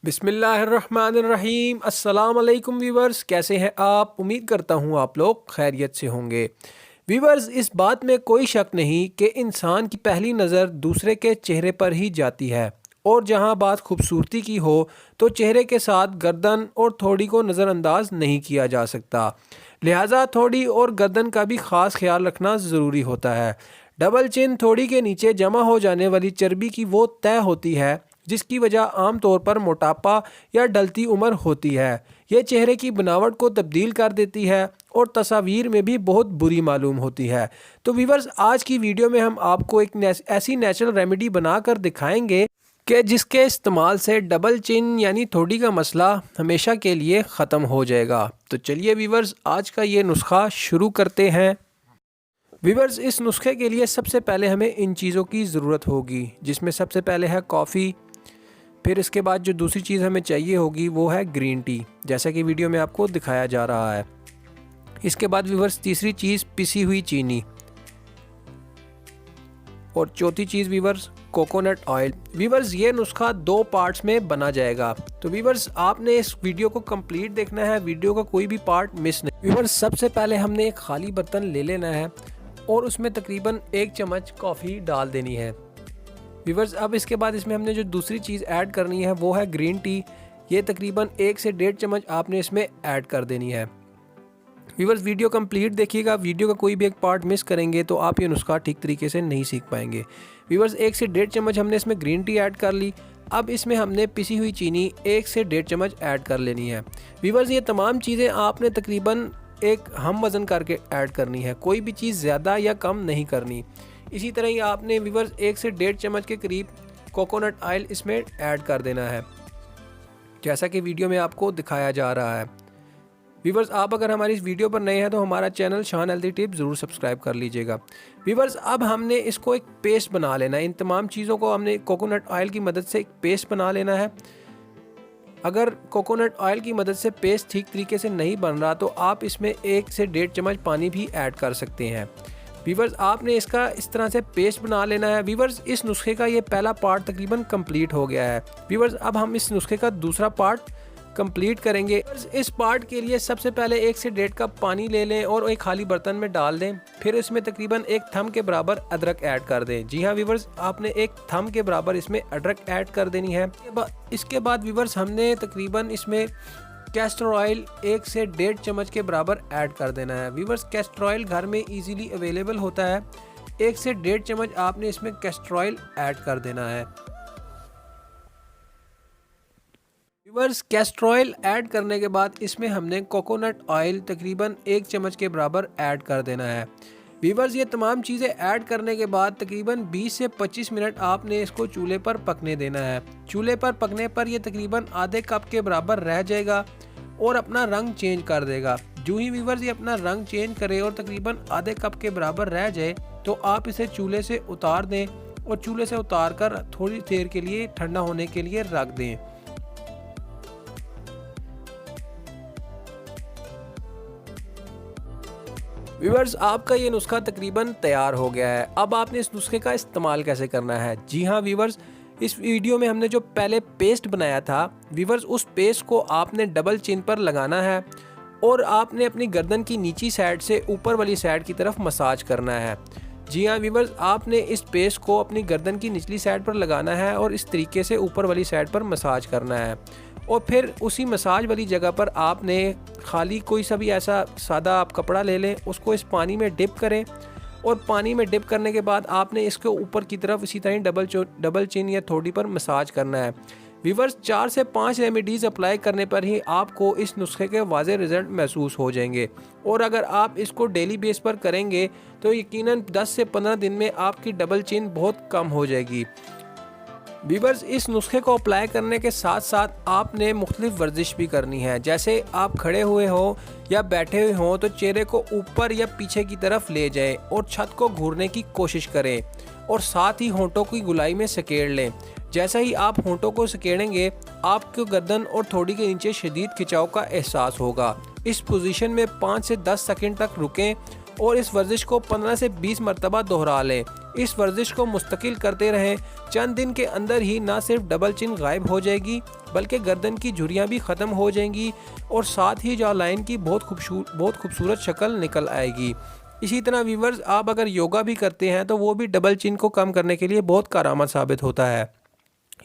बिस्मिल्लाहिर्रहमानिर्रहीम। अस्सलाम वालेकुम वीवर्स, कैसे हैं आप? उम्मीद करता हूँ आप लोग खैरियत से होंगे। वीवर्स, इस बात में कोई शक नहीं कि इंसान की पहली नज़र दूसरे के चेहरे पर ही जाती है, और जहाँ बात खूबसूरती की हो तो चेहरे के साथ गर्दन और थोड़ी को नज़रअंदाज नहीं किया जा सकता। लिहाजा थोड़ी और गर्दन का भी ख़ास ख्याल रखना ज़रूरी होता है। डबल चिन थोड़ी के नीचे जमा हो जाने वाली चर्बी की वो तय होती है जिसकी वजह आम तौर पर मोटापा या ढलती उम्र होती है। यह चेहरे की बनावट को तब्दील कर देती है और तस्वीर में भी बहुत बुरी मालूम होती है। तो व्यूअर्स, आज की वीडियो में हम आपको एक ऐसी नेचुरल रेमेडी बनाकर दिखाएंगे कि जिसके इस्तेमाल से डबल चिन यानी थोड़ी का मसला हमेशा के लिए ख़त्म हो जाएगा। तो चलिए व्यूअर्स, आज का ये नुस्खा शुरू करते हैं। व्यूअर्स, इस नुस्खे के लिए सबसे पहले हमें इन चीज़ों की ज़रूरत होगी, जिसमें सबसे पहले है कॉफ़ी। फिर इसके बाद जो दूसरी चीज़ हमें चाहिए होगी वो है ग्रीन टी, जैसा कि वीडियो में आपको दिखाया जा रहा है। इसके बाद व्यूअर्स, तीसरी चीज़ पिसी हुई चीनी, और चौथी चीज़ व्यूअर्स कोकोनट ऑयल। व्यूअर्स, ये नुस्खा 2 पार्ट्स में बना जाएगा, तो व्यूअर्स आपने इस वीडियो को कंप्लीट देखना है, वीडियो का कोई भी पार्ट मिस नहीं। व्यूअर्स, सबसे पहले हमने एक खाली बर्तन ले लेना है और उसमें तकरीबन 1 चम्मच कॉफ़ी डाल देनी है। व्यूअर्स, अब इसके बाद इसमें हमने जो दूसरी चीज़ ऐड करनी है वो है ग्रीन टी। ये तकरीबन 1 से 1.5 चम्मच आपने इसमें ऐड कर देनी है। व्यूअर्स, वीडियो कंप्लीट देखिएगा, वीडियो का कोई भी एक पार्ट मिस करेंगे तो आप ये नुस्खा ठीक तरीके से नहीं सीख पाएंगे। व्यूअर्स, 1 से 1.5 चम्मच हमने इसमें ग्रीन टी ऐड कर ली। अब इसमें हमने पिसी हुई चीनी 1 से 1.5 चम्मच ऐड कर लेनी है। व्यूअर्स, ये तमाम चीज़ें आपने तकरीबन एक हम वज़न करके ऐड करनी है, कोई भी चीज़ ज़्यादा या कम नहीं करनी। इसी तरह ही आपने व्यूअर्स 1 से 1.5 चम्मच के करीब कोकोनट ऑयल इसमें ऐड कर देना है, जैसा कि वीडियो में आपको दिखाया जा रहा है। व्यूअर्स, आप अगर हमारी इस वीडियो पर नए हैं तो हमारा चैनल शान हेल्दी टिप्स ज़रूर सब्सक्राइब कर लीजिएगा। व्यूअर्स, अब हमने इसको एक पेस्ट बना लेना है। इन तमाम चीज़ों को हमने कोकोनट ऑयल की मदद से एक पेस्ट बना लेना है। अगर कोकोनट ऑयल की मदद से पेस्ट ठीक तरीके से नहीं बन रहा तो आप इसमें 1 से 1.5 चम्मच पानी भी ऐड कर सकते हैं। व्यूअर्स, आपने इसका इस तरह से पेस्ट बना लेना है। व्यूअर्स, इस नुस्खे का ये पहला पार्ट तकरीबन कंप्लीट हो गया है। व्यूअर्स, अब हम इस नुस्खे का दूसरा पार्ट कंप्लीट करेंगे। इस पार्ट के लिए सबसे पहले 1 से 1.5 कप पानी ले लें और एक खाली बर्तन में डाल दें। फिर इसमें तकरीबन 1 थम के बराबर अदरक ऐड कर दें। जी हाँ व्यूअर्स, आपने 1 थम के बराबर इसमें अदरक ऐड कर देनी है। इसके बाद व्यूअर्स, हमने तकरीबन इसमें कैस्टर ऑयल 1 से 1.5 चम्मच के बराबर ऐड कर देना है। व्यूअर्स, कैस्टर ऑयल घर में इजीली अवेलेबल होता है। 1 से 1.5 चम्मच आपने इसमें कैस्टर ऑयल ऐड कर देना है। व्यूअर्स, कैस्टर ऑयल ऐड करने के बाद इसमें हमने कोकोनट ऑयल तकरीबन 1 चम्मच के बराबर ऐड कर देना है। व्यूअर्स, ये तमाम चीज़ें ऐड करने के बाद तकरीबन 20 से 25 मिनट आपने इसको चूल्हे पर पकने देना है। चूल्हे पर पकने पर यह तकरीबन आधे कप के बराबर रह जाएगा और अपना रंग चेंज कर देगा। जो ही व्यूअर्स ये अपना रंग चेंज करे और तकरीबन आधे कप के बराबर रह जाए तो आप इसे चूल्हे से उतार दें और चूल्हे से उतार कर थोड़ी देर के लिए ठंडा होने के लिए रख दें। व्यूअर्स, आपका ये नुस्खा तकरीबन तैयार हो गया है। अब आपने इस नुस्खे का इस्तेमाल कैसे करना है? जी हाँ व्यूअर्स, इस वीडियो में हमने जो पहले पेस्ट बनाया था व्यूअर्स, उस पेस्ट को आपने डबल चिन पर लगाना है और आपने अपनी गर्दन की नीची साइड से ऊपर वाली साइड की तरफ मसाज करना है। जी हाँ व्यूअर्स, आपने इस पेस्ट को अपनी गर्दन की निचली साइड पर लगाना है और इस तरीके से ऊपर वाली साइड पर मसाज करना है। और फिर उसी मसाज वाली जगह पर आपने खाली कोई सा भी ऐसा सादा आप कपड़ा ले लें, उसको इस पानी में डिप करें और पानी में डिप करने के बाद आपने इसके ऊपर की तरफ इसी तरह डबल चिन या थोड़ी पर मसाज करना है। व्यूअर्स, 4 से 5 रेमेडीज़ अप्लाई करने पर ही आपको इस नुस्खे के वाज़े रिज़ल्ट महसूस हो जाएंगे, और अगर आप इसको डेली बेस पर करेंगे तो यकीनन 10 से 15 दिन में आपकी डबल चिन बहुत कम हो जाएगी। व्यूअर्स, इस नुस्खे को अप्लाई करने के साथ साथ आपने मुख्तलिफ वर्जिश भी करनी है। जैसे आप खड़े हुए हो या बैठे हुए हों तो चेहरे को ऊपर या पीछे की तरफ ले जाएं और छत को घूरने की कोशिश करें, और साथ ही होंठों की गुलाई में सकेड़ लें। जैसा ही आप होंठों को सकेड़ेंगे आपको गर्दन और थोड़ी के नीचे शदीद खिंचाव का एहसास होगा। इस पोजीशन में 5 से 10 सेकंड तक रुकें और इस वर्जिश को 15 से 20 मरतबा दोहरा लें। इस वर्जिश को मुस्तकिल करते रहें। चंद दिन के अंदर ही ना सिर्फ डबल चिन गायब हो जाएगी बल्कि गर्दन की झुर्रियाँ भी ख़त्म हो जाएंगी और साथ ही जॉ लाइन की बहुत खूबसूरत शक्ल निकल आएगी। इसी तरह व्यूअर्स, आप अगर योगा भी करते हैं तो वो भी डबल चिन को कम करने के लिए बहुत कारआमद साबित होता है।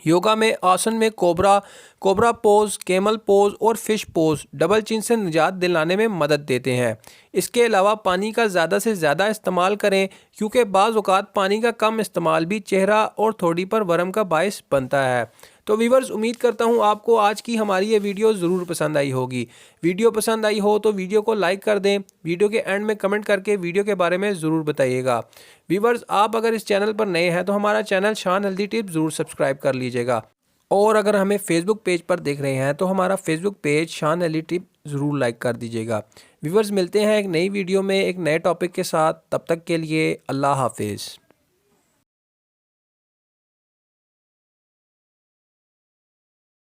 योगा में आसन में कोबरा पोज, कैमल पोज और फिश पोज डबल चिन से निजात दिलाने में मदद देते हैं। इसके अलावा पानी का ज़्यादा से ज़्यादा इस्तेमाल करें क्योंकि बाज़ औक़ात पानी का कम इस्तेमाल भी चेहरा और थोड़ी पर वरम का बायस बनता है। तो व्यूअर्स, उम्मीद करता हूँ आपको आज की हमारी ये वीडियो ज़रूर पसंद आई होगी। वीडियो पसंद आई हो तो वीडियो को लाइक कर दें। वीडियो के एंड में कमेंट करके वीडियो के बारे में ज़रूर बताइएगा। व्यूअर्स, आप अगर इस चैनल पर नए हैं तो हमारा चैनल शान हेल्दी टिप्स ज़रूर सब्सक्राइब कर लीजिएगा। और अगर हमें फेसबुक पेज पर देख रहे हैं तो हमारा फेसबुक पेज शान हेल्दी टिप ज़रूर लाइक कर दीजिएगा। व्यूअर्स, मिलते हैं एक नई वीडियो में एक नए टॉपिक के साथ। तब तक के लिए अल्लाह हाफिज़।